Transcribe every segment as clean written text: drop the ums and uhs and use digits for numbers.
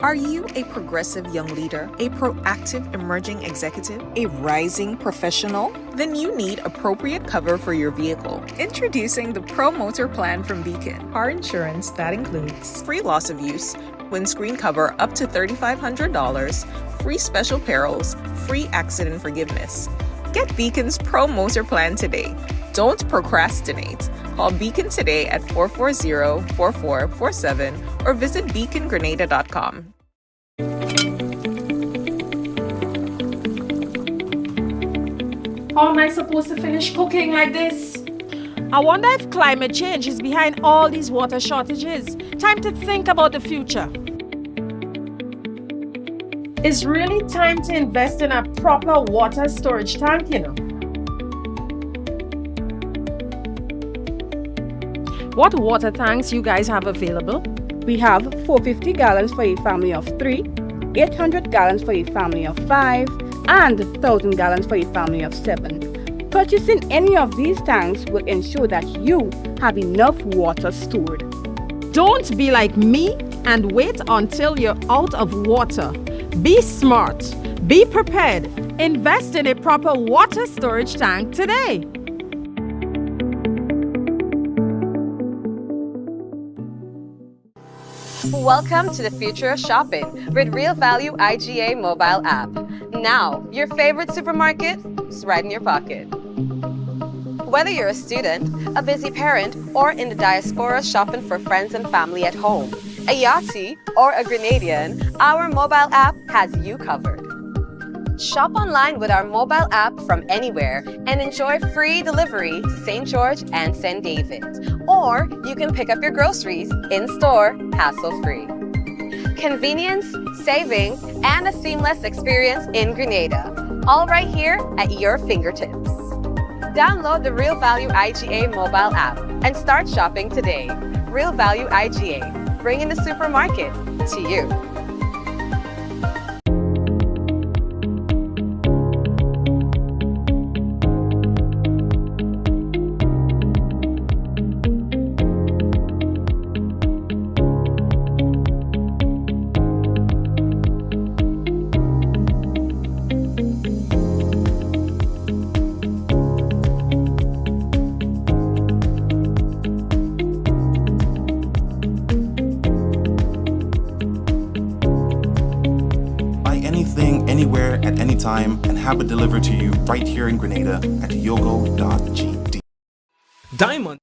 Are you a progressive young leader, a proactive emerging executive, a rising professional? Then you need appropriate cover for your vehicle. Introducing the Pro Motor Plan from Beacon. Car insurance that includes free loss of use, windscreen cover up to $3,500, free special perils, free accident forgiveness. Get Beacon's Pro Motor Plan today. Don't procrastinate. Call Beacon today at 440-4447 or visit beacongrenada.com. How am I supposed to finish cooking like this? I wonder if climate change is behind all these water shortages. Time to think about the future. It's really time to invest in a proper water storage tank, you know. What water tanks you guys have available? We have 450 gallons for a family of 3, 800 gallons for a family of 5, and 1,000 gallons for a family of 7. Purchasing any of these tanks will ensure that you have enough water stored. Don't be like me and wait until you're out of water. Be smart. Be prepared. Invest in a proper water storage tank today. Welcome to the future of shopping with Real Value IGA mobile app. Now, your favorite supermarket is right in your pocket. Whether you're a student, a busy parent, or in the diaspora shopping for friends and family at home, a Yachty, or a Grenadian, our mobile app has you covered. Shop online with our mobile app from anywhere and enjoy free delivery to St. George and St. David. Or you can pick up your groceries in-store, hassle-free. Convenience, savings, and a seamless experience in Grenada. All right here at your fingertips. Download the Real Value IGA mobile app and start shopping today. Real Value IGA, bringing the supermarket to you. Anywhere at any time and have it delivered to you right here in Grenada at yogo.gd. Diamond.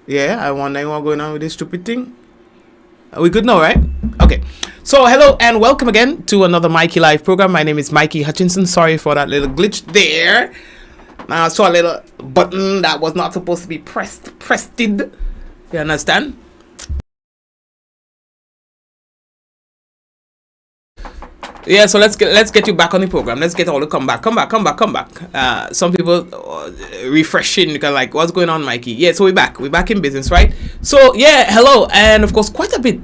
Yeah, I wonder what's going on with this stupid thing. We good now, right? Okay. So, hello and welcome again to another Mikey Live program. My name is Mikey Hutchinson. Sorry for that little glitch there. I saw a little button that was not supposed to be pressed. You understand? Yeah, so let's get you back on the program. Let's get all the come back. Some people refreshing because like, what's going on, Mikey? Yeah, so we're back in business, right? So yeah, hello, and of course quite a bit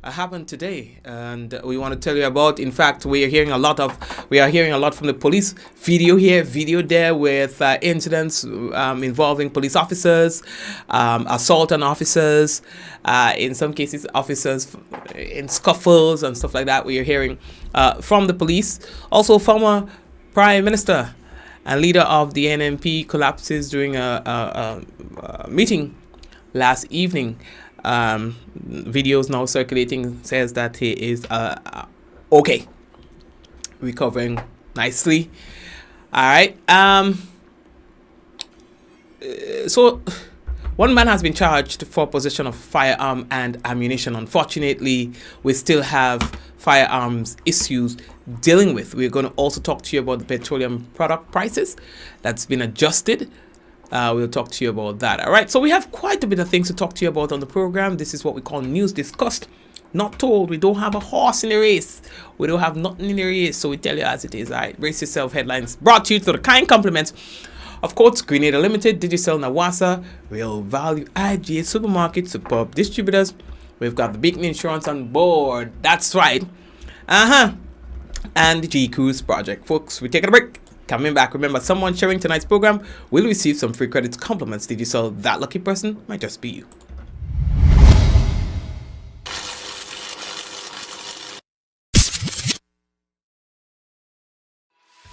happened today, and we want to tell you about. In fact, we are hearing a lot from the police. Video there with incidents involving police officers, assault on officers, in some cases officers in scuffles and stuff like that. We are hearing from the police. Also, former Prime Minister and leader of the NMP collapses during a meeting last evening. Videos now circulating says that he is okay, recovering nicely. All right. So one man has been charged for possession of firearm and ammunition. Unfortunately, we still have firearms issues dealing with. We're going to also talk to you about the petroleum product prices that's been adjusted. We'll talk to you about that. All right. So we have quite a bit of things to talk to you about on the program. This is what we call news discussed, not told. We don't have a horse in the race. We don't have nothing in the race. So we tell you as it is. All right. Brace yourself. Headlines brought to you through the kind compliments of course, Grenada Limited, Digicel Nawasa, Real Value IGA Supermarket, Superb Distributors. We've got the Beacon Insurance on board. That's right. And the G Cruise Project. Folks, we're taking a break. Coming back, remember, someone sharing tonight's program will receive some free credits, compliments. Did you sell that lucky person? Might just be you.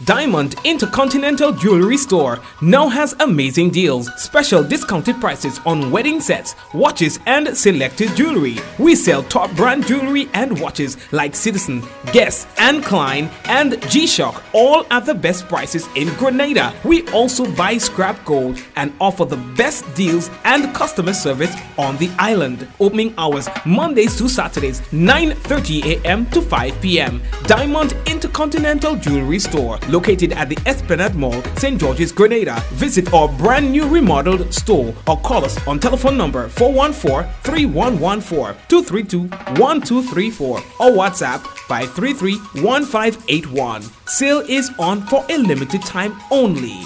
Diamond Intercontinental Jewelry Store now has amazing deals, special discounted prices on wedding sets, watches and selected jewelry. We sell top brand jewelry and watches like Citizen, Guess and Klein and G-Shock, all at the best prices in Grenada. We also buy scrap gold and offer the best deals and customer service on the island. Opening hours Mondays to Saturdays, 9:30 a.m. to 5 p.m. Diamond Intercontinental Jewelry Store, located at the Esplanade Mall, St. George's, Grenada. Visit our brand new remodeled store or call us on telephone number 414-3114, 232-1234 or WhatsApp 533-1581. Sale is on for a limited time only.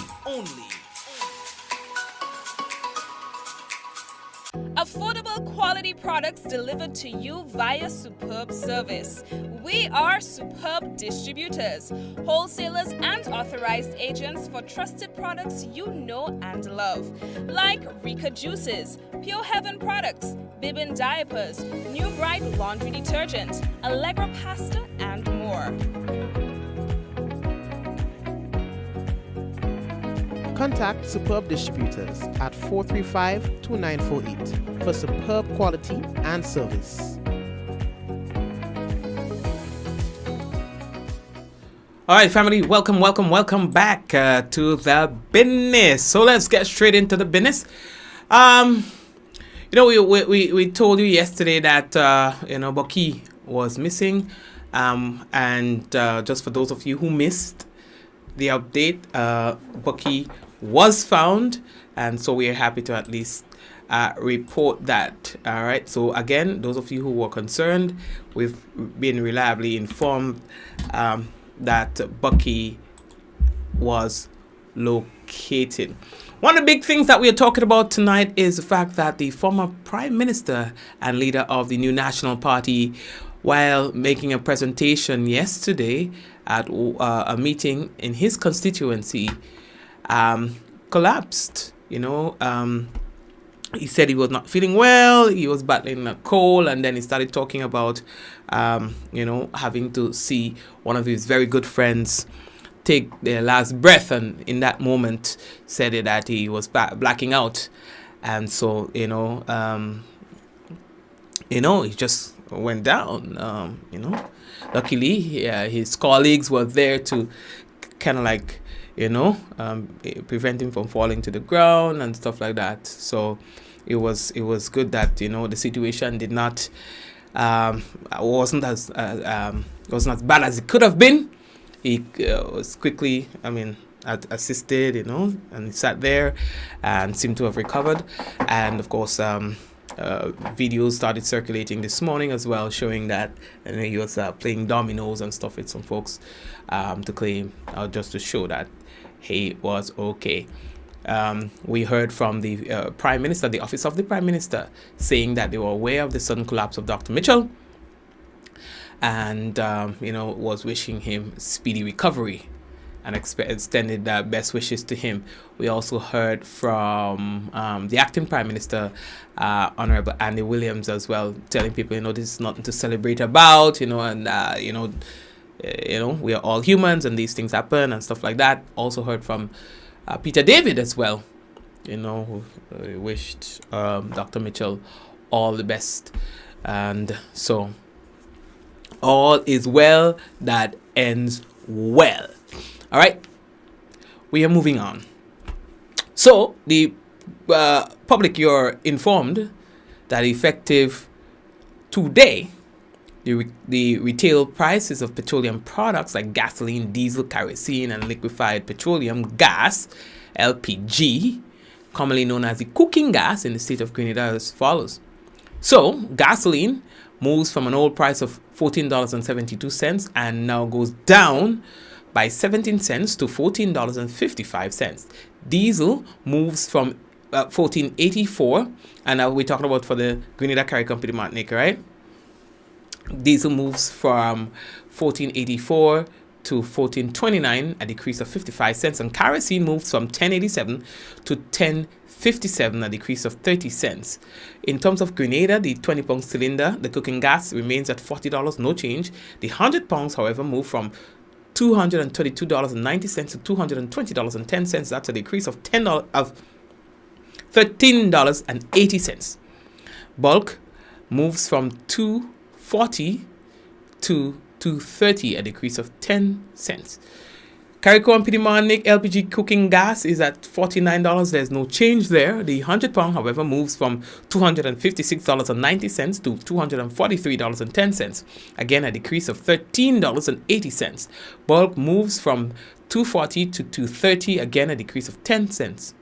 Affordable quality products delivered to you via Superb Service. We are Superb Distributors, wholesalers and authorized agents for trusted products you know and love, like Rika Juices, Pure Heaven products, Bibbin diapers, New Bright laundry detergent, Allegra pasta, and more. Contact Superb Distributors at 435-2948 for superb quality and service. All right, family, welcome back to the business. So let's get straight into the business. We told you yesterday that Bucky was missing, and just for those of you who missed the update, Bucky was found, and so we are happy to at least report that. All right, so again, those of you who were concerned, we've been reliably informed that Bucky was located. One of the big things that we are talking about tonight is the fact that the former Prime Minister and leader of the New National Party, while making a presentation yesterday at a meeting in his constituency, collapsed. He said he was not feeling well, he was battling a cold, and then he started talking about having to see one of his very good friends take their last breath, and in that moment said that he was blacking out, and so he just went down. Luckily his colleagues were there to kind of like prevent him from falling to the ground and stuff like that. So it was good that the situation did not wasn't as bad as it could have been. He was quickly, assisted, and he sat there and seemed to have recovered. And of course, videos started circulating this morning as well, showing that he was playing dominoes and stuff with some folks to claim, just to show that he was okay. We heard from the Prime Minister, the Office of the Prime Minister, saying that they were aware of the sudden collapse of Dr. Mitchell and, was wishing him speedy recovery and extended best wishes to him. We also heard from the acting Prime Minister, Honorable Andy Williams, as well, telling people, this is nothing to celebrate about, we are all humans and these things happen and stuff like that. Also heard from Peter David as well, who wished Dr. Mitchell all the best. And so all is well that ends well. All right, we are moving on. So the public, you're informed that effective today, the retail prices of petroleum products like gasoline, diesel, kerosene, and liquefied petroleum gas, LPG, commonly known as the cooking gas in the state of Grenada, as follows. So gasoline moves from an old price of $14.72 and now goes down by 17 cents to $14.55. Diesel moves from $14.84, and we're talking about for the Grenada Carry Company Martinique, right? Diesel moves from $14.84 to $14.29, a decrease of 55 cents, and kerosene moves from $10.87 to $10.57, a decrease of 30 cents. In terms of Grenada, the 20-pound cylinder, the cooking gas, remains at $40, no change. The 100 pounds, however, moved from $232.90 to $220.10. That's a decrease of $13.80. Bulk moves from $2.40 to $2.30, a decrease of 10 cents. Carry Company Martinique LPG cooking gas is at $49. There's no change there. The 100 pound, however, moves from $256.90 to $243.10. Again, a decrease of $13.80. Bulk moves from $2.40 to $2.30. Again, a decrease of 10 cents.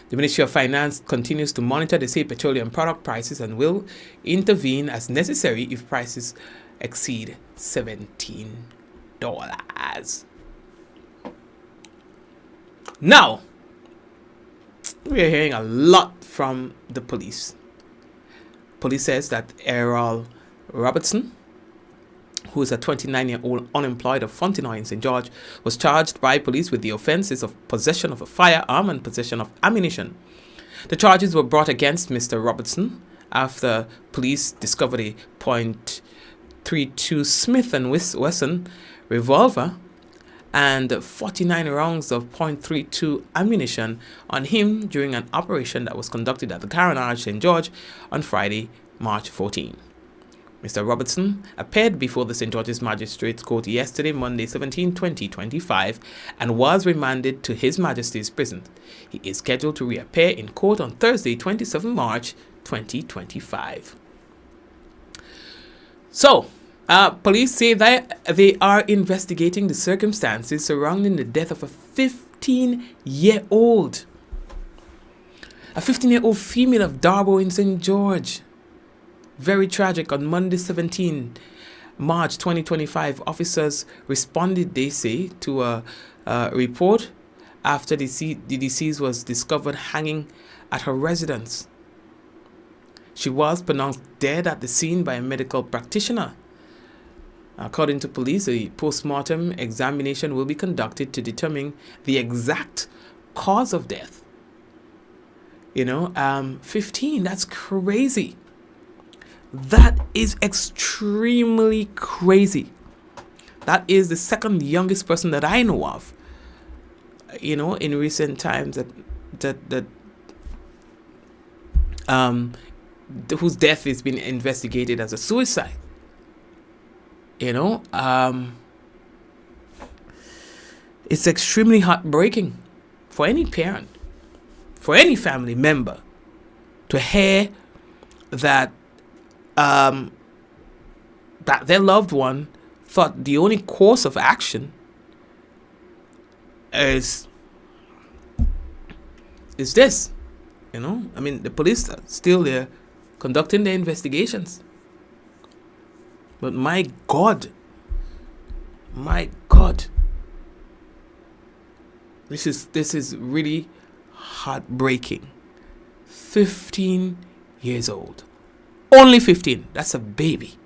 The Ministry of Finance continues to monitor the same petroleum product prices and will intervene as necessary if prices exceed $17. Now, we are hearing a lot from the police. Police says that Errol Robertson, who is a 29-year-old unemployed of Fontenoy in St. George, was charged by police with the offences of possession of a firearm and possession of ammunition. The charges were brought against Mr. Robertson after police discovered a .32 Smith & Wesson revolver and 49 rounds of .32 ammunition on him during an operation that was conducted at the Carenage St. George on Friday, March 14. Mr. Robertson appeared before the St. George's Magistrates Court yesterday, Monday 17, 2025, and was remanded to His Majesty's Prison. He is scheduled to reappear in court on Thursday, 27 March 2025. So, police say that they are investigating the circumstances surrounding the death of a 15-year-old. A 15-year-old female of Darbo in St. George. Very tragic. On Monday 17 March 2025, officers responded, they say, to a report after the deceased was discovered hanging at her residence. She was pronounced dead at the scene by a medical practitioner. According to police, a post-mortem examination will be conducted to determine the exact cause of death. 15, that's crazy. That is extremely crazy. That is the second youngest person that I know of, in recent times that whose death is being investigated as a suicide. It's extremely heartbreaking for any parent, for any family member to hear that that their loved one thought the only course of action is this. You know, I mean, the police are still there conducting their investigations. But my God, this is really heartbreaking. 15 years old. Only 15. That's a baby.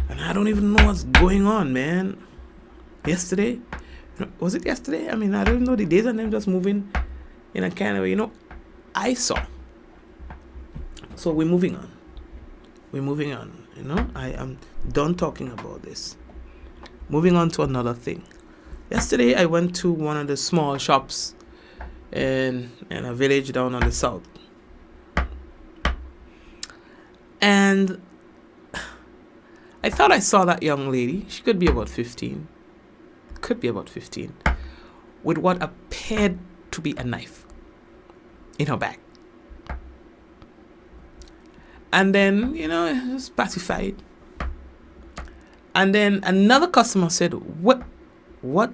And I don't even know what's going on, man. Yesterday? Was it yesterday? I mean, I don't know the days and them just moving in a kind of way, I saw. So we're moving on. I am done talking about this. Moving on to another thing. Yesterday, I went to one of the small shops in a village down on the south. And I thought I saw that young lady. She could be about 15. With what appeared to be a knife in her bag. And then, it was pacified. And then another customer said, What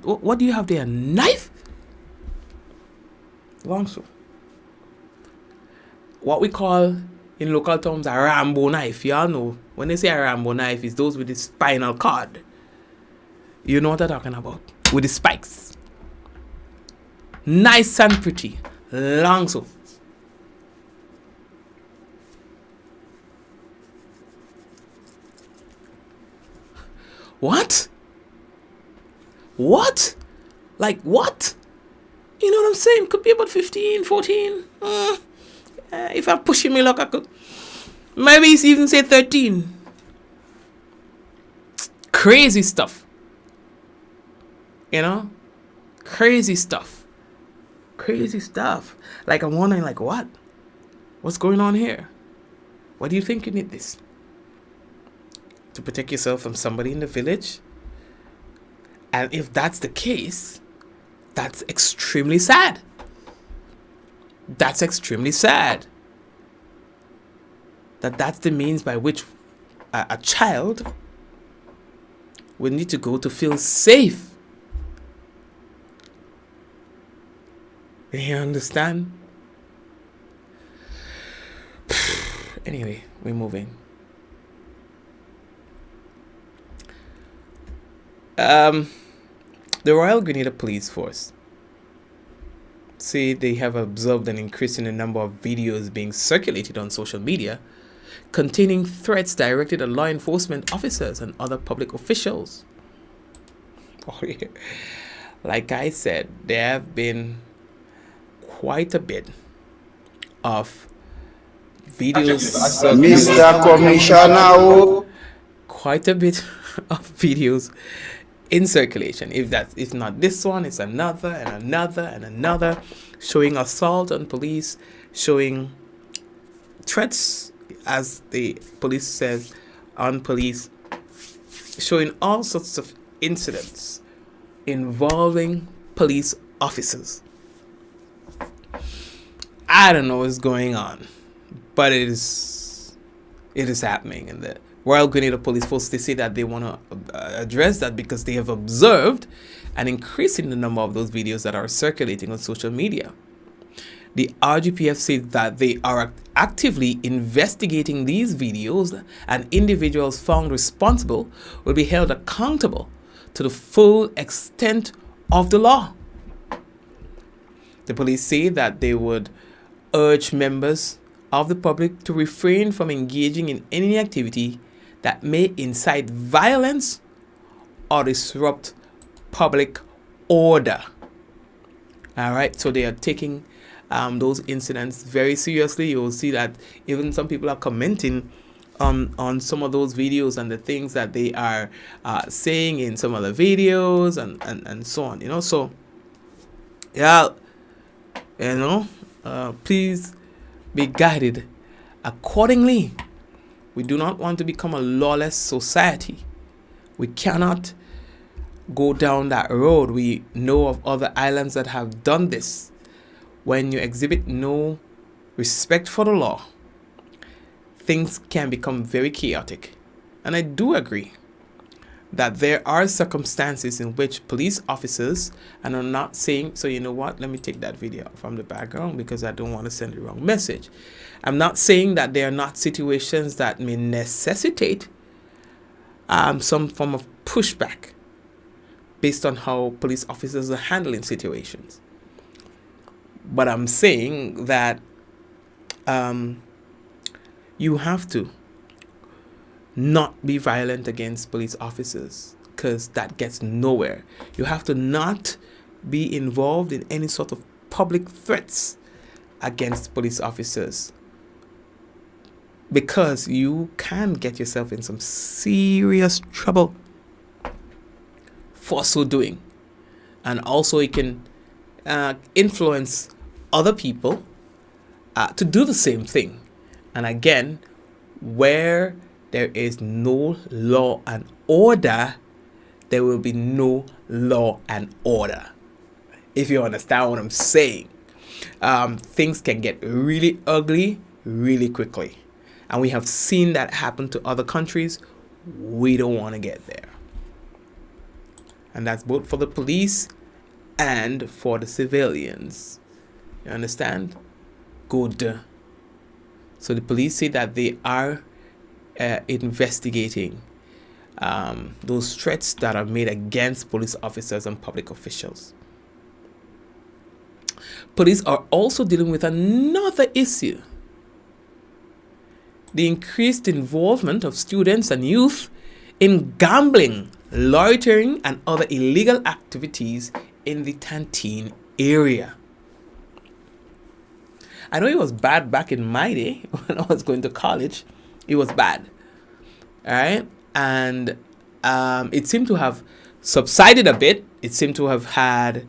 do you have there? A knife? Long so. What we call in local terms a Rambo knife. Y'all know when they say a Rambo knife, it's those with the spinal cord. You know what I'm talking about. With the spikes. Nice and pretty. Long so. What? Like what? You know what I'm saying? Could be about 15, 14. If I'm pushing my luck, I could. Maybe it's even say 13. Crazy stuff. Crazy stuff. Like I'm wondering, like what? What's going on here? Why do you think you need this? To protect yourself from somebody in the village? And if that's the case, that's extremely sad. That's the means by which a child will need to go to feel safe. You understand? Anyway, we're moving. The Royal Grenada Police Force say they have observed an increase in the number of videos being circulated on social media containing threats directed at law enforcement officers and other public officials. Oh, yeah. Like I said, there have been quite a bit of videos. Mr. Commissioner. Quite a bit of videos in circulation. If not this one, it's another and another, showing assault on police, showing threats, as the police says, on police, showing all sorts of incidents involving police officers. I don't know what's going on, but it is happening. And the Royal Grenada Police Force, they say that they want to address that because they have observed an increase in the number of those videos that are circulating on social media. The RGPF says that they are actively investigating these videos, and individuals found responsible will be held accountable to the full extent of the law. The police say that they would urge members of the public to refrain from engaging in any activity that may incite violence or disrupt public order. All right, so they are taking those incidents very seriously. You'll see that even some people are commenting on some of those videos and the things that they are saying in some of the videos and so on. So yeah, please be guided accordingly. We do not want to become a lawless society. We cannot go down that road. We know of other islands that have done this. When you exhibit no respect for the law, things can become very chaotic. And I do agree that there are circumstances in which police officers, and I'm not saying, so you know what, let me take that video from the background because I don't want to send the wrong message. I'm not saying that there are not situations that may necessitate some form of pushback based on how police officers are handling situations. But I'm saying that you have to not be violent against police officers, because that gets nowhere. You have to not be involved in any sort of public threats against police officers, because you can get yourself in some serious trouble for so doing. And also it can influence other people to do the same thing. And again, where there is no law and order, there will be no law and order. If you understand what I'm saying, things can get really ugly really quickly. And we have seen that happen to other countries. We don't want to get there. And that's both for the police and for the civilians. You understand? Good. So the police say that they are investigating those threats that are made against police officers and public officials. Police are also dealing with another issue: the increased involvement of students and youth in gambling, loitering, and other illegal activities in the Tanteen area. I know it was bad back in my day when I was going to college. It was bad. All right. And it seemed to have subsided a bit. It seemed to have had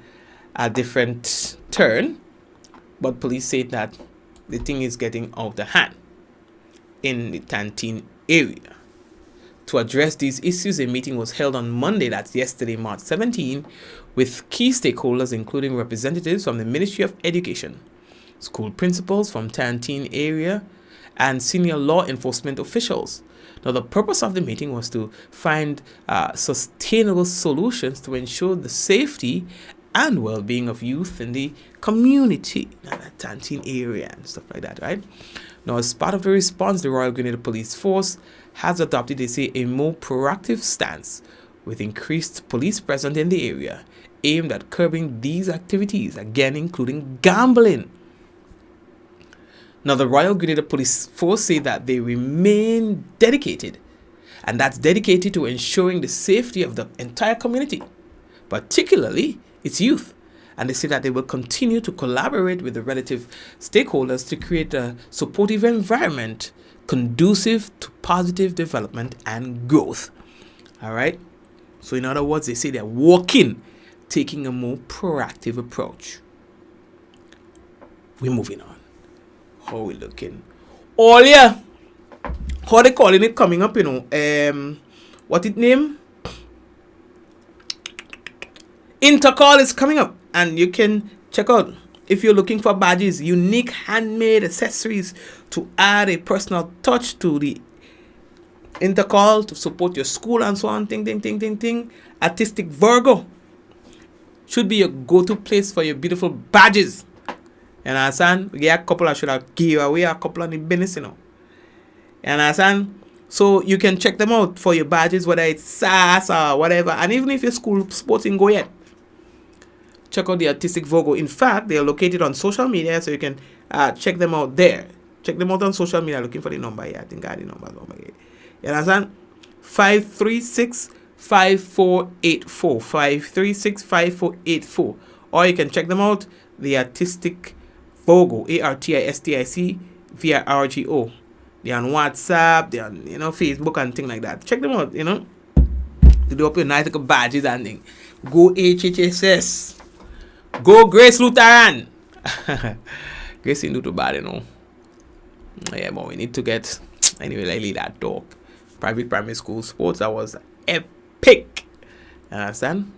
a different turn. But police say that the thing is getting out of hand in the Tanteen area. To address these issues, a meeting was held on Monday, that's yesterday, March 17, with key stakeholders, including representatives from the Ministry of Education, school principals from Tanteen area, and senior law enforcement officials. Now, the purpose of the meeting was to find sustainable solutions to ensure the safety and well-being of youth in the community, that Tanteen area and stuff like that, right? Now, as part of the response, the Royal Grenada Police Force has adopted, they say, a more proactive stance with increased police presence in the area, aimed at curbing these activities, again, including gambling. Now, the Royal Grenada Police Force say that they remain dedicated, and that's dedicated to ensuring the safety of the entire community, particularly its youth. And they say that they will continue to collaborate with the relative stakeholders to create a supportive environment conducive to positive development and growth. All right. So in other words, they say they're taking a more proactive approach. We're moving on. How we looking? Oh yeah. How they calling it coming up, you know? What it name? Intercall is coming up, and you can check out if you're looking for badges, unique handmade accessories to add a personal touch to the Intercall to support your school and so on. Ting. Artistic Virgo should be your go-to place for your beautiful badges. You understand? We get a couple I should have give away a couple on the business, you know. You understand? So you can check them out for your badges, whether it's SAS or whatever. And even if your school sporting go yet, check out the Artistic Virgo. In fact, they are located on social media, so you can check them out there. Check them out on social media. Looking for the number here. I think I have the number. You understand? 536-5484. 536-5484. Or you can check them out, the Artistic Virgo, ARTISTIC VIRGO. They're on WhatsApp, they're on, Facebook and things like that. Check them out, To do up your nice little badges and things. Go HHSS. Go Grace Lutheran. Grace didn't do too bad, Yeah, but we need to get, anyway, like leave that talk. Private primary school sports, that was epic. You understand?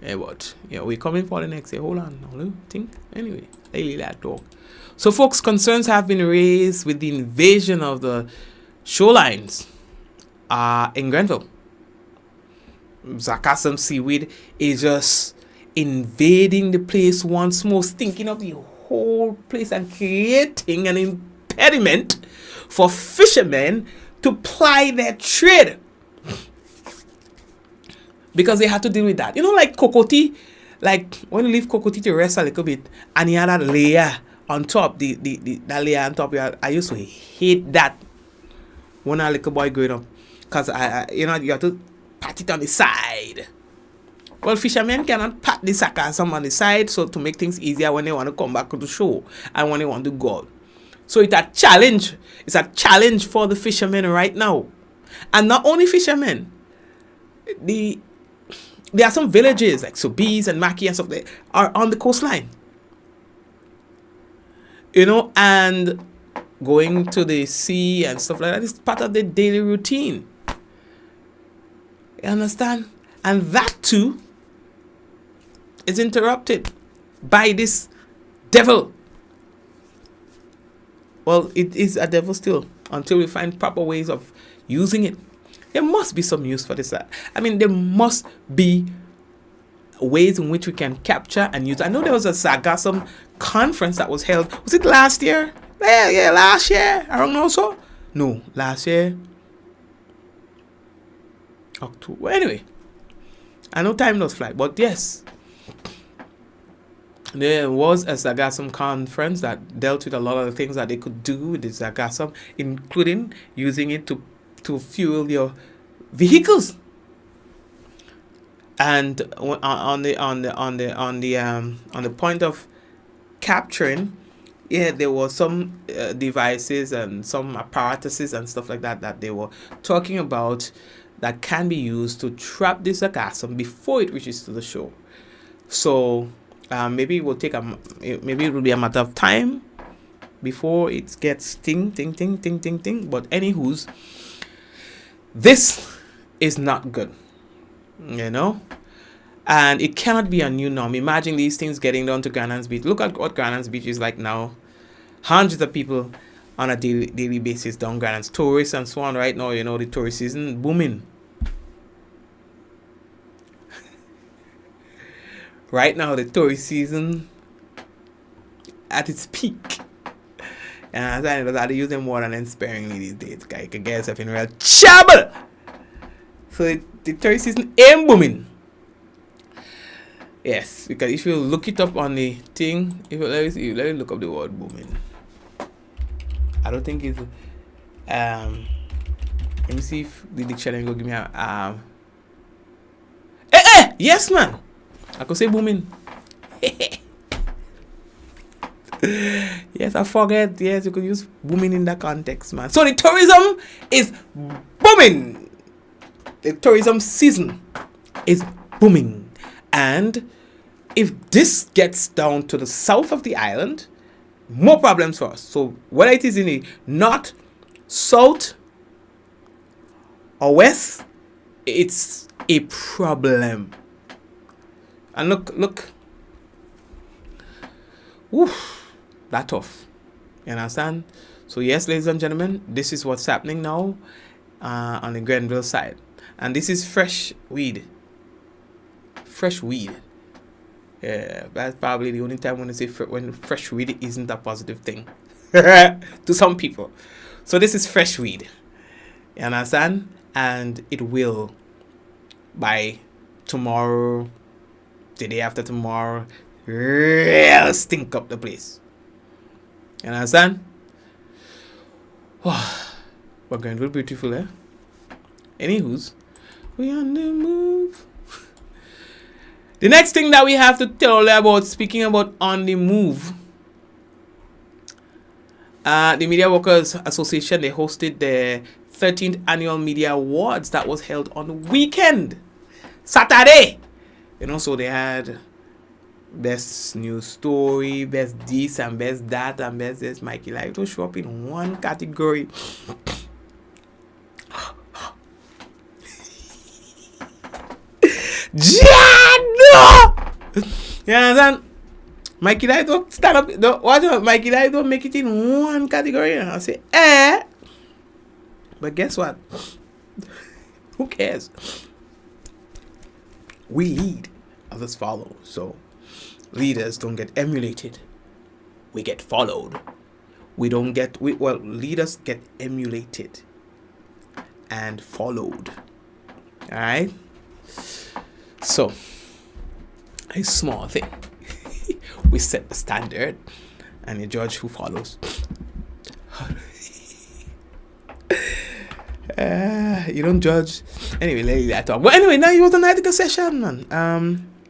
Yeah, but we're coming for the next year. Hold on, think. Anyway, leave that talk. So, folks, concerns have been raised with the invasion of the shorelines in Grenville. Sargassum seaweed is just invading the place once more, stinking up the whole place and creating an impediment for fishermen to ply their trade. Because they had to deal with that. You know, like cocotti, like when you leave cocotti to rest a little bit and you had that layer on top, that layer on top, I used to hate that when I was a little boy growing up. Because, you have to pat it on the side. Well, fishermen cannot pat the sargassum on the side so to make things easier when they want to come back to the shore and when they want to go out. So it's a challenge. It's a challenge for the fishermen right now. And not only fishermen. There are some villages like Sobeys and Mikey and stuff that are on the coastline. And going to the sea and stuff like that is part of their daily routine. You understand? And that too is interrupted by this devil. Well, it is a devil still until we find proper ways of using it. There must be some use for this. I mean, there must be ways in which we can capture and use. I know there was a sargassum conference that was held. Was it last year? Yeah, last year. I don't know so. No, last year. October. Anyway, I know time does fly, but yes. There was a sargassum conference that dealt with a lot of the things that they could do with the sargassum, including using it to fuel your vehicles. And on the point of capturing, there were some devices and some apparatuses and stuff like that they were talking about that can be used to trap this sargassum before it reaches to the shore. So maybe it will be a matter of time before it gets ting. But anywho's, this is not good, and it cannot be a new norm. Imagine these things getting down to Granans Beach. Look at what Granans Beach is like now. Hundreds of people on a daily basis down Granans, tourists and so on. Right now, the tourist season booming. Right now, the tourist season at its peak. And I had to use them more than sparingly these days. You can get yourself in real trouble. So the tourist season ain't booming. Yes, because if you look it up on the thing, let me look up the word booming. I don't think it's let me see if the dictionary will give me a yes, man. I could say booming. Yes, I forget. Yes, you could use booming in that context, man. So the tourism is booming. The tourism season is booming. And if this gets down to the south of the island, more problems for us. So whether it is in the north, south, or west, it's a problem. And look. Oof, that tough. You understand? So yes, ladies and gentlemen, this is what's happening now on the Grenville side. And this is fresh weed. Fresh weed. Yeah, that's probably the only time when I say when fresh weed isn't a positive thing to some people. So this is fresh weed. You understand? And it will, by tomorrow, the day after tomorrow, real stink up the place. You understand? But Grenville beautiful, eh? Anywho's, we on the move. The next thing that we have to tell you about, speaking about on the move, the Media Workers Association, they hosted their 13th annual Media Awards that was held on the weekend, Saturday. So they had best news story, best this and best that and best this. Mikey like to show up in one category. Jano! You understand? Mikey Live don't stand up. Don't, watch out, Mikey Live don't make it in one category. I say, But guess what? Who cares? We lead, others follow. So leaders don't get emulated. We get followed. Leaders get emulated and followed. Alright? So, a small thing. We set the standard and you judge who follows. You don't judge. Anyway, let that talk. But anyway, now it was a nice session, man.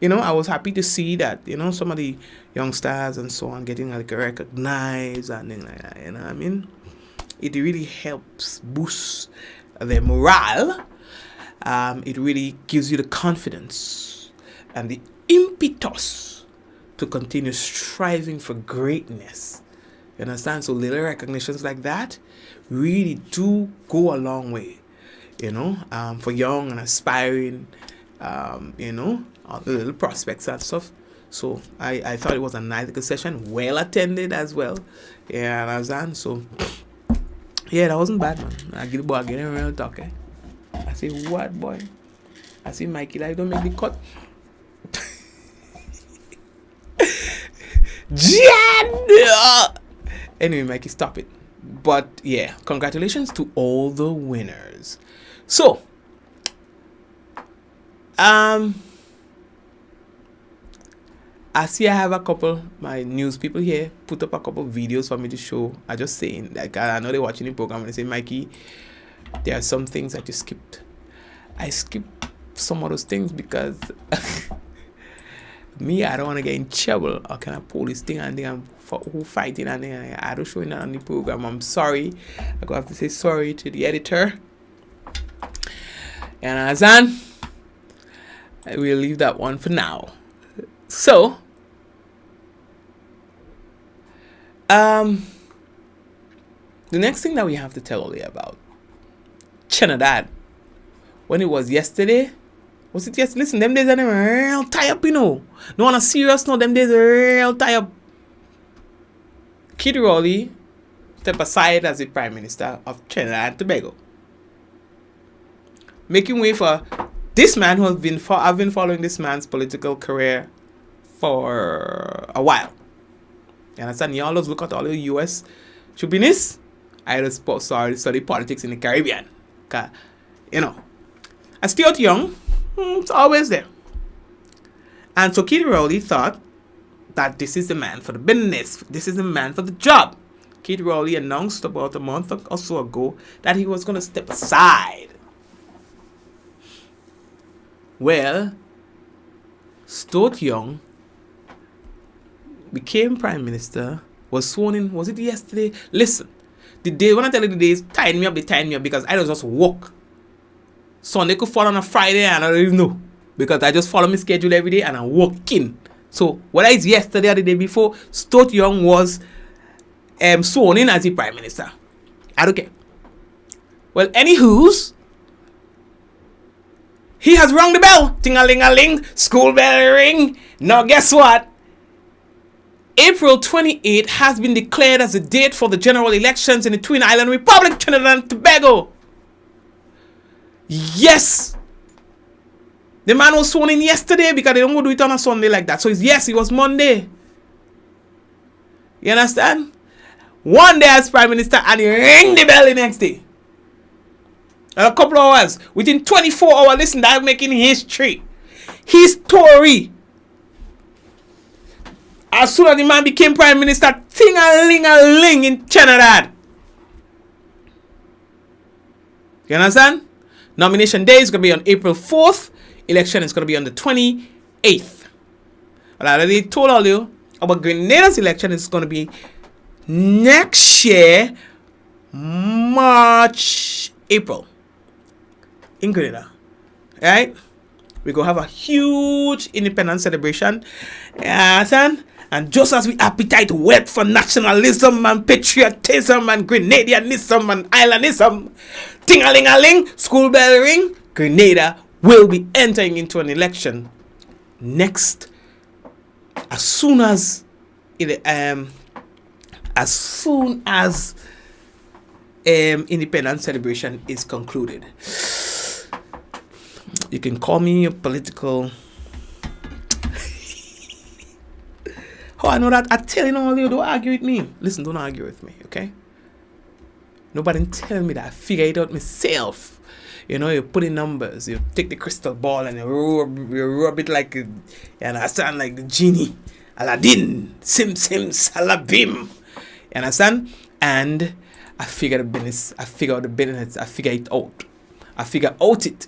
I was happy to see that, some of the youngsters and so on getting recognized and things like that, I mean? It really helps boost their morale. It really gives you the confidence and the impetus to continue striving for greatness. You understand? So little recognitions like that really do go a long way, for young and aspiring, little prospects and stuff. So I thought it was a nice session, well attended as well. Yeah, understand? So yeah, that wasn't bad, man. I get a real talk, eh? I say, what, boy? I say, Mikey, like, don't make the cut. Anyway, Mikey, stop it. But yeah, congratulations to all the winners. So, I see I have a couple, my news people here, put up a couple videos for me to show. I just saying, like, I know they're watching the program and they say, Mikey, there are some things that you skipped. I skipped some of those things because I don't want to get in trouble or kind of police thing and then who fighting and then I don't show it on the program. I'm sorry. I'm going to have to say sorry to the editor. And Azan, I will leave that one for now. So, the next thing that we have to tell all you about Trinidad. When it was yesterday, was it yesterday? Listen, them days are real tie up, No, on a serious note, them days are real tie up. Kid Rowley step aside as the Prime Minister of Trinidad and Tobago, making way for this man who I've been following this man's political career for a while. You understand? You always look at all the US chupinists. I just study politics in the Caribbean. I Stuart Young, it's always there. And so Keith Rowley thought that this is the man for the business. This is the man for the job. Keith Rowley announced about a month or so ago that he was going to step aside. Well, Stuart Young became Prime Minister, was sworn in, was it yesterday? Listen, the day, when I tell you the days, they tied me up because I was just woke. Sunday could fall on a Friday and I don't even know. Because I just follow my schedule every day and I walk in. So, whether it's yesterday or the day before, Stuart Young was sworn in as the Prime Minister. I don't care. Well, anywho's, he has rung the bell. Ting-a-ling-a-ling, school bell ring. Now, guess what? April 28 has been declared as the date for the general elections in the Twin Island Republic, Trinidad and Tobago. Yes! The man was sworn in yesterday because they don't go do it on a Sunday like that. So it was Monday. You understand? One day as Prime Minister and he rang the bell the next day. And a couple of hours. Within 24 hours, listen, that's making history. History. As soon as the man became Prime Minister, ting-a-ling-a-ling in Trinidad. You understand? Nomination day is going to be on April 4th. Election is going to be on the 28th. But I already told all you about Grenada's election is going to be next year, March, April. In Grenada. Right? We're going to have a huge independence celebration. And just as we appetite wet for nationalism and patriotism and Grenadianism and islandism, ting-a-ling-a-ling, school bell ring, Grenada will be entering into an election next, as soon as as soon as independence celebration is concluded. You can call me a political. Oh, I know that. I tell you all, you don't argue with me. Listen, don't argue with me, okay? Nobody tell me that. I figure it out myself. You know, you put in numbers. You take the crystal ball and you rub it like, and I sound like the genie. Aladdin, Sim Salabim. You understand? And I figure the business. I figure out the business. I figure it out. I figure out it.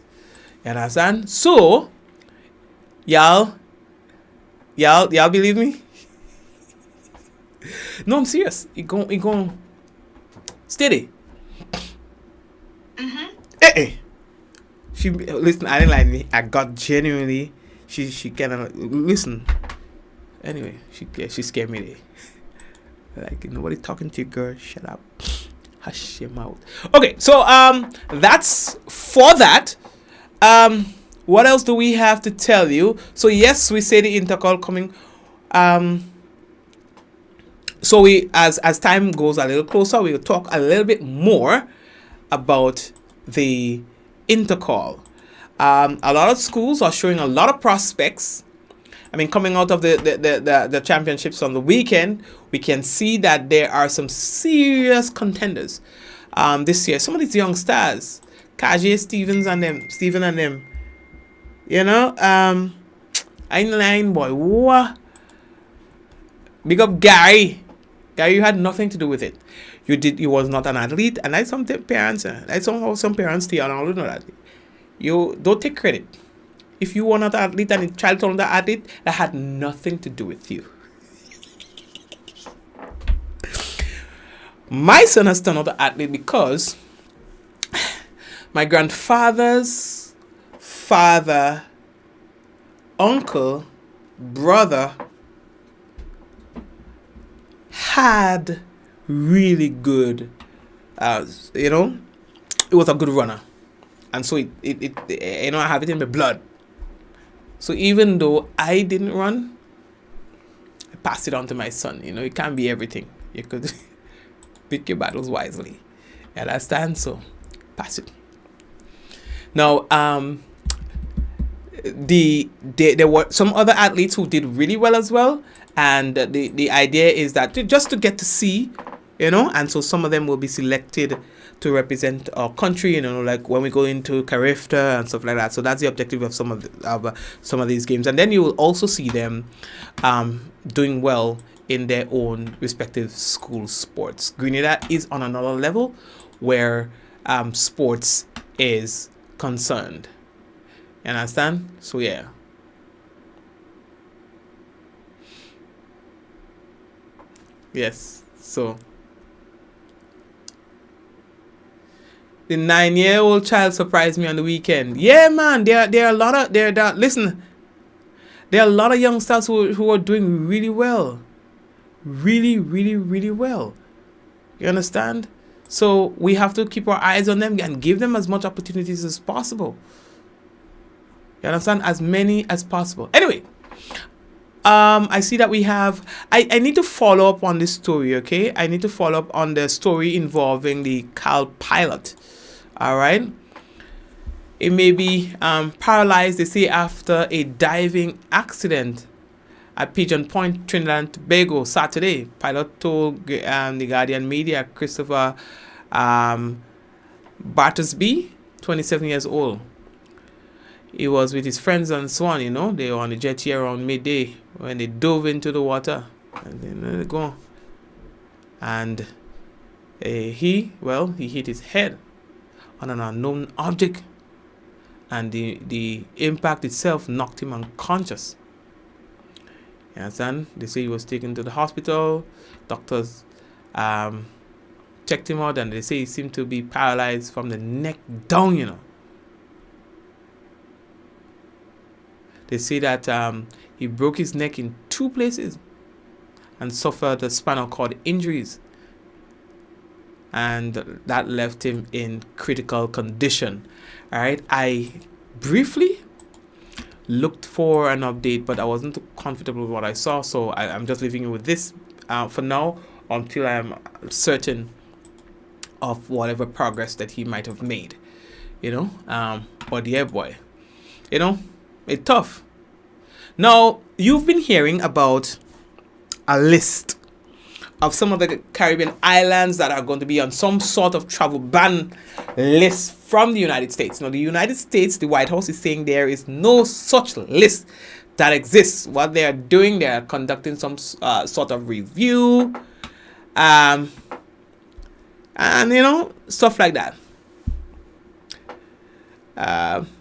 You understand? So, y'all believe me? No, I'm serious. It gon' steady. She listen. I didn't like me. I got genuinely. She cannot listen. Anyway, she scared me there. Like, nobody talking to you, girl. Shut up. Hush your mouth. Okay, so that's for that. What else do we have to tell you? So yes, we say the intercall coming. So we, as time goes a little closer, we'll talk a little bit more about the intercall. A lot of schools are showing a lot of prospects. I mean, coming out of the championships on the weekend, we can see that there are some serious contenders this year. Some of these young stars, Kajay Stephen and them. You know, I ain't lying, boy. What? Big up Gary. Gary, you had nothing to do with it. You was not an athlete, and like some parents, some parents still don't know that. You don't take credit. If you were not an athlete and the child told the athlete, that had nothing to do with you. My son has turned out an athlete because my grandfather's father, uncle, brother had really good, it was a good runner. And so it I have it in my blood. So even though I didn't run, I passed it on to my son. It can't be everything. You could pick your battles wisely. You understand? So pass it. Now, there were some other athletes who did really well as well. And the idea is that just to get to see, and so some of them will be selected to represent our country, like when we go into Carifta and stuff like that. So that's the objective of some of these games. And then you will also see them doing well in their own respective school sports. Grenada is on another level where sports is concerned. You understand? So yeah. Yes. So the 9-year-old child surprised me on the weekend. Yeah, man. There are a lot of listen. There are a lot of youngsters who are doing really well. Really, really, really well. You understand? So we have to keep our eyes on them and give them as much opportunities as possible. You understand? As many as possible. Anyway, I see that we have... I need to follow up on this story, okay? I need to follow up on the story involving the Cal pilot. All right? It may be paralyzed, they say, after a diving accident at Pigeon Point, Trinidad and Tobago, Saturday. Pilot told the Guardian media, Christopher Battersby, 27 years old. He was with his friends on Swan, They were on the jetty around midday when they dove into the water. And then they go. And he hit his head on an unknown object. And the impact itself knocked him unconscious. You understand? They say he was taken to the hospital. Doctors checked him out and they say he seemed to be paralyzed from the neck down, They say that he broke his neck in 2 places and suffered a spinal cord injuries. And that left him in critical condition. All right. I briefly looked for an update, but I wasn't comfortable with what I saw, so I'm just leaving you with this for now until I'm certain of whatever progress that he might have made, but yeah, boy, it's tough. Now, you've been hearing about a list of some of the Caribbean islands that are going to be on some sort of travel ban list from the United States. Now, the United States, the White House is saying there is no such list that exists. What they are doing, they are conducting some sort of review, and stuff like that.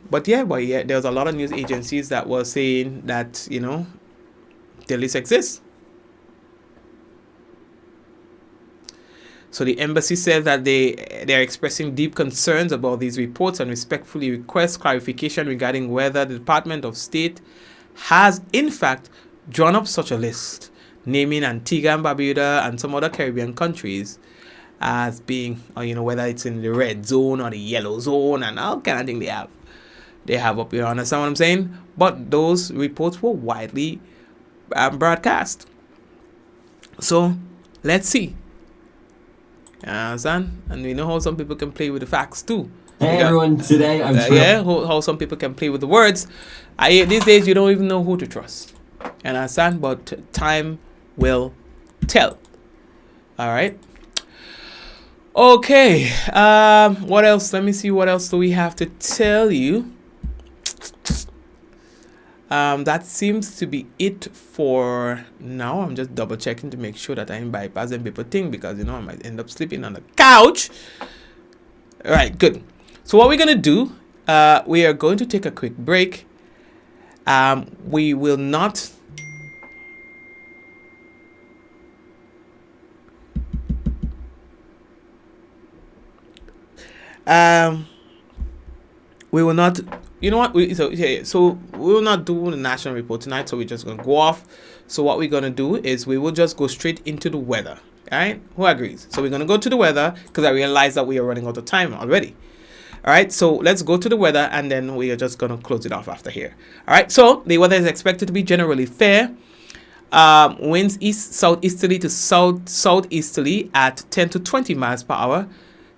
But yeah, there's a lot of news agencies that were saying that the list exists. So the embassy says that they are expressing deep concerns about these reports and respectfully request clarification regarding whether the Department of State has in fact drawn up such a list, naming Antigua and Barbuda and some other Caribbean countries as being, whether it's in the red zone or the yellow zone and all kind of thing they have up here. Understand what I'm saying? But those reports were widely broadcast. So let's see. And we know how some people can play with the facts too. Hey everyone, today I'm how some people can play with the words. These days you don't even know who to trust. You understand? But time will tell. All right. Okay. What else? Let me see. What else do we have to tell you? That seems to be it for now. I'm just double checking to make sure that I'm bypassing people thing because I might end up sleeping on the couch. All right, good. So what we're gonna do, we are going to take a quick break. We will not. We will not. You know what? So we will not do the national report tonight. So we're just gonna go off. So what we're gonna do is we will just go straight into the weather. All right? Who agrees? So we're gonna go to the weather because I realize that we are running out of time already. All right. So let's go to the weather and then we are just gonna close it off after here. All right. So the weather is expected to be generally fair. Winds east southeasterly to southeasterly at 10 to 20 miles per hour.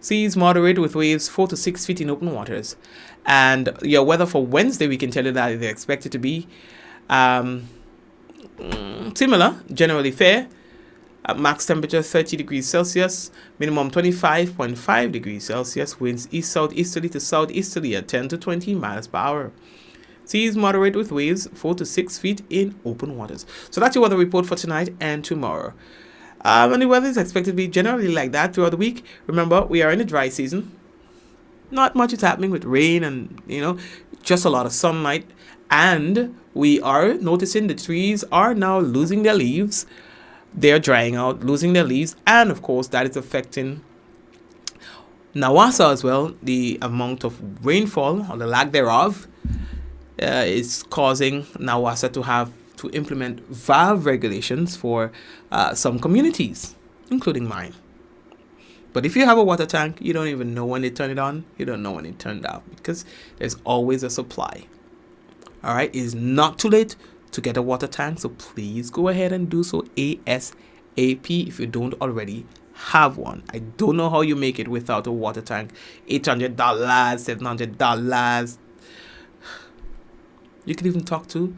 Seas moderate with waves 4 to 6 feet in open waters. And your weather for Wednesday, we can tell you that they're expected to be similar, generally fair. Max temperature 30 degrees Celsius, minimum 25.5 degrees Celsius. Winds east southeasterly to southeasterly at 10 to 20 miles per hour. Seas moderate with waves 4 to 6 feet in open waters. So that's your weather report for tonight and tomorrow. And the weather is expected to be generally like that throughout the week. Remember, we are in the dry season. Not much is happening with rain and, just a lot of sunlight. And we are noticing the trees are now losing their leaves. They're drying out, losing their leaves. And, of course, that is affecting Nawasa as well. The amount of rainfall or the lack thereof is causing Nawasa to have to implement valve regulations for some communities, including mine. But if you have a water tank, you don't even know when they turn it on. You don't know when it turned off because there's always a supply. All right. It is not too late to get a water tank. So please go ahead and do so ASAP if you don't already have one. I don't know how you make it without a water tank. $800, $700. You can even talk to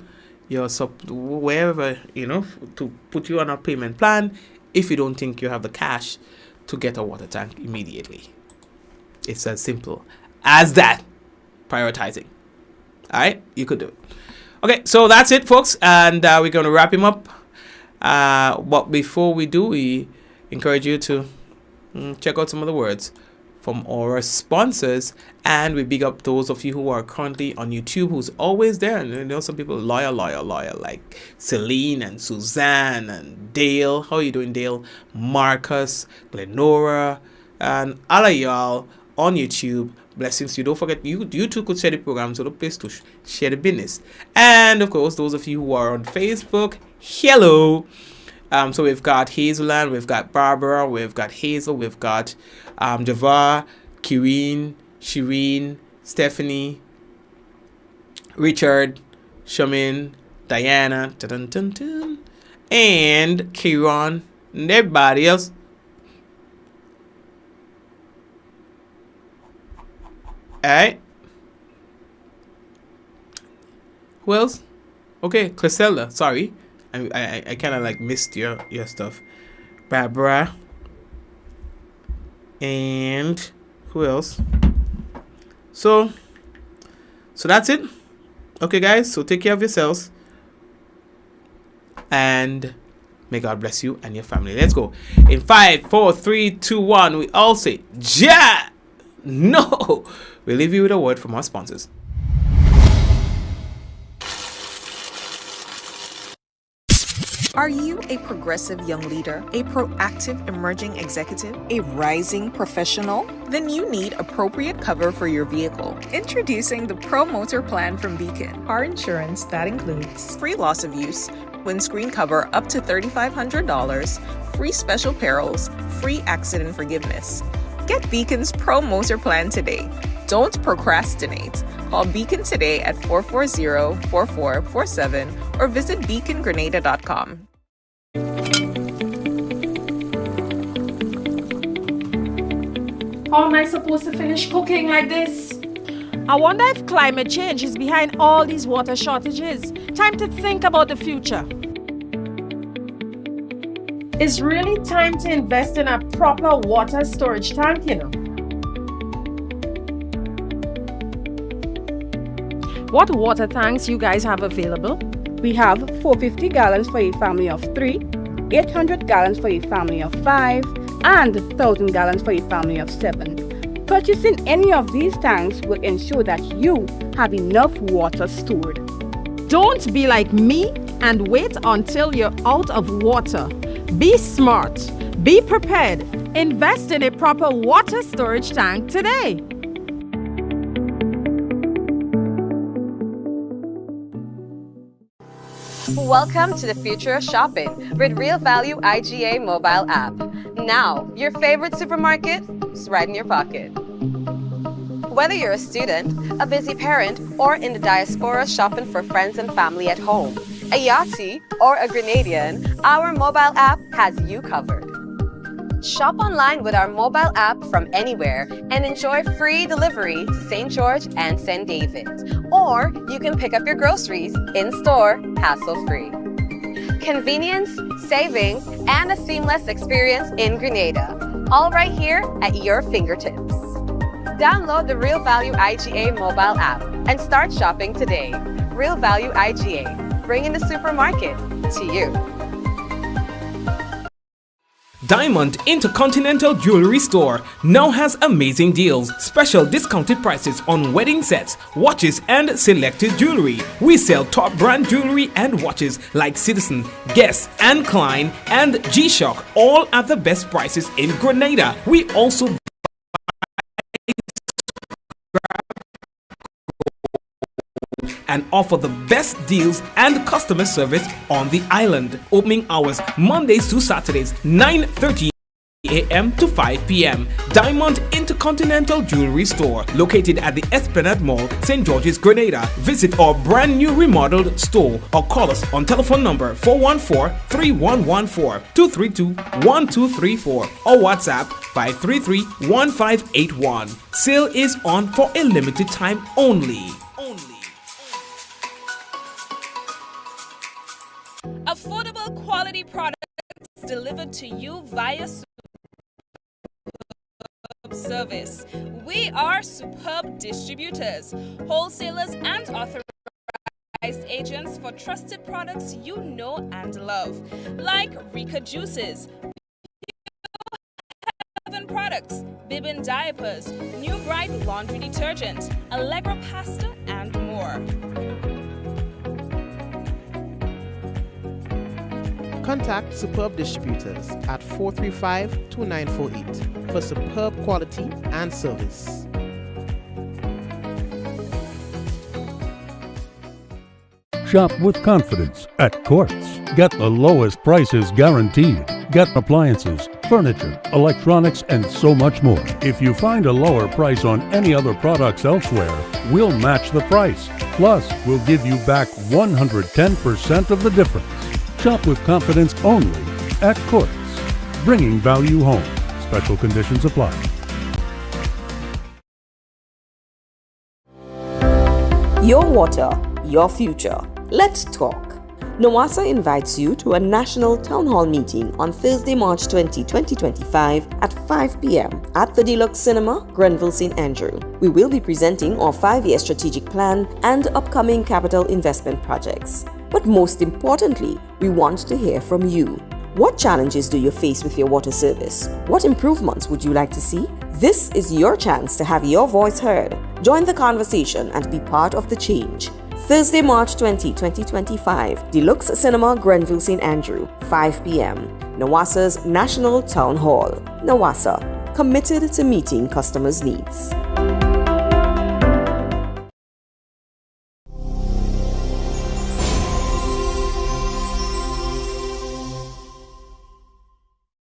your wherever, to put you on a payment plan if you don't think you have the cash to get a water tank immediately. It's as simple as that. Prioritizing. All right, you could do it. Okay, so that's it, folks, and we're going to wrap him up. But before we do, we encourage you to check out some of the words from our sponsors, and we big up those of you who are currently on YouTube who's always there. And some people loyal like Celine and Suzanne and Dale. How are you doing, Dale? Marcus, Glenora, and all of y'all on YouTube. Blessings to you. Don't forget, you too could share the program, so the place to share the business. And of course, those of you who are on Facebook, hello. So we've got Hazeland, we've got Barbara, we've got Hazel, we've got Javar, Kireen, Shireen, Stephanie, Richard, Shamin, Diana, and Kieran, and everybody else. Alright. Who else? Okay, Cliselda. Sorry. I kind of like missed your stuff. Barbara. And who else? So that's it. Okay, guys. So take care of yourselves. And may God bless you and your family. Let's go. In 5, 4, 3, 2, 1, we all say, Ja! No! We'll leave you with a word from our sponsors. Are you a progressive young leader, a proactive emerging executive, a rising professional? Then you need appropriate cover for your vehicle. Introducing the Pro Motor Plan from Beacon. Car insurance that includes free loss of use, windscreen cover up to $3,500, free special perils, free accident forgiveness. Get Beacon's Pro Motor Plan today. Don't procrastinate. Call Beacon today at 440-4447 or visit beacongrenada.com. How am I supposed to finish cooking like this? I wonder if climate change is behind all these water shortages. Time to think about the future. It's really time to invest in a proper water storage tank, you know. What water tanks you guys have available? We have 450 gallons for a family of 3, 800 gallons for a family of 5, and 1,000 gallons for a family of 7. Purchasing any of these tanks will ensure that you have enough water stored. Don't be like me and wait until you're out of water. Be smart. Be prepared. Invest in a proper water storage tank today. Welcome to the future of shopping with Real Value IGA mobile app. Now, your favorite supermarket is right in your pocket. Whether you're a student, a busy parent, or in the diaspora shopping for friends and family at home, a Yachty, or a Grenadian, our mobile app has you covered. Shop online with our mobile app from anywhere and enjoy free delivery to St. George and St. David. Or you can pick up your groceries in-store, hassle-free. Convenience, savings, and a seamless experience in Grenada. All right here at your fingertips. Download the Real Value IGA mobile app and start shopping today. Real Value IGA, bringing the supermarket to you. Diamond Intercontinental Jewelry Store now has amazing deals, special discounted prices on wedding sets, watches, and selected jewelry. We sell top brand jewelry and watches like Citizen, Guess, and Klein, and G-Shock, all at the best prices in Grenada. We also and offer the best deals and customer service on the island. Opening hours Mondays to Saturdays, 9:30 a.m. to 5 p.m. Diamond Intercontinental Jewelry Store, located at the Esplanade Mall, St. George's, Grenada. Visit our brand new remodeled store or call us on telephone number 414-3114, 232-1234 or WhatsApp 533-1581. Sale is on for a limited time only. Affordable quality products delivered to you via Superb service. We are Superb distributors, wholesalers, and authorized agents for trusted products you know and love, like Rika juices, Heaven products, Bibbin diapers, New Bright laundry detergent, Allegra pasta, and more. Contact Superb Distributors at 435-2948 for superb quality and service. Shop with confidence at Quartz. Get the lowest prices guaranteed. Get appliances, furniture, electronics, and so much more. If you find a lower price on any other products elsewhere, we'll match the price. Plus, we'll give you back 110% of the difference. Shop with confidence only at Courts. Bringing value home. Special conditions apply. Your water, your future. Let's talk. NOWASA invites you to a national town hall meeting on Thursday, March 20, 2025 at 5 p.m. at the Deluxe Cinema, Grenville, St. Andrew. We will be presenting our 5-year strategic plan and upcoming capital investment projects. But most importantly, we want to hear from you. What challenges do you face with your water service? What improvements would you like to see? This is your chance to have your voice heard. Join the conversation and be part of the change. Thursday, March 20, 2025, Deluxe Cinema, Grenville, St. Andrew, 5 p.m. NOWASA's National Town Hall. NOWASA, committed to meeting customers' needs.